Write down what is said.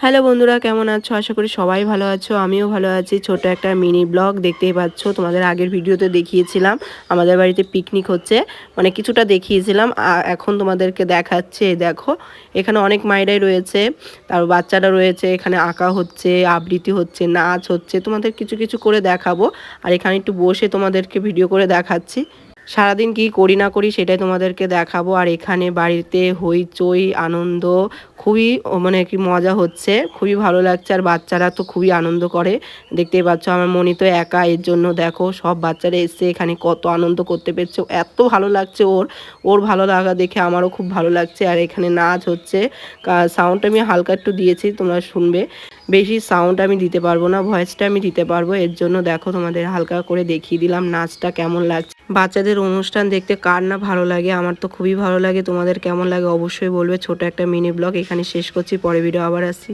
Hello বন্ধুরা, কেমন আছো? আশা করি সবাই ভালো আছো। আমিও ভালো আছি। ছোট একটা মিনি ব্লগ দেখতেই পাচ্ছ। তোমাদের আগের ভিডিওতে দেখিয়েছিলাম আমাদের বাড়িতে পিকনিক হচ্ছে, মানে কিছুটা দেখিয়েছিলাম। এখন তোমাদেরকে দেখাচ্ছে। দেখো, এখানে অনেক মায়েরাই রয়েছে, তার বাচ্চারা রয়েছে। এখানে আঁকা হচ্ছে, আবৃত্তি হচ্ছে, নাচ হচ্ছে। তোমাদের কিছু কিছু করে দেখাবো। আর এখানে একটু বসে তোমাদেরকে ভিডিও করে দেখাচ্ছি। সারাদিন কি করি না করি সেটাই তোমাদেরকে দেখাবো। আর এখানে বাড়িতে হইচই আনন্দ খুবই মানে কি মজা হচ্ছে, খুবই ভালো লাগছে। আর বাচ্চারা তো খুবই আনন্দ করে, দেখতেই পাচ্ছ। আমার মনি তো একা, এর জন্য দেখো সব বাচ্চারা এসে এখানে কত আনন্দ করতে পেরেছে। এত ভালো লাগছে ওর ওর ভালো লাগা দেখে আমারও খুব ভালো লাগছে। আর এখানে নাচ হচ্ছে। সাউন্ড আমি হালকা একটু দিয়েছি, তোমরা শুনবে। বেশি সাউন্ড আমি দিতে পারবো না, ভয়েসটা আমি দিতে পারবো। এর জন্য দেখো তোমাদের হালকা করে দেখিয়ে দিলাম নাচটা কেমন লাগছে। বাচ্চাদের অনুষ্ঠান দেখতে কার না ভালো লাগে, আমার তো খুবই ভালো লাগে। তোমাদের কেমন লাগে অবশ্যই বলবে। ছোট একটা মিনি ব্লগ এখানে শেষ করছি, পরে ভিডিও আবার আসছি।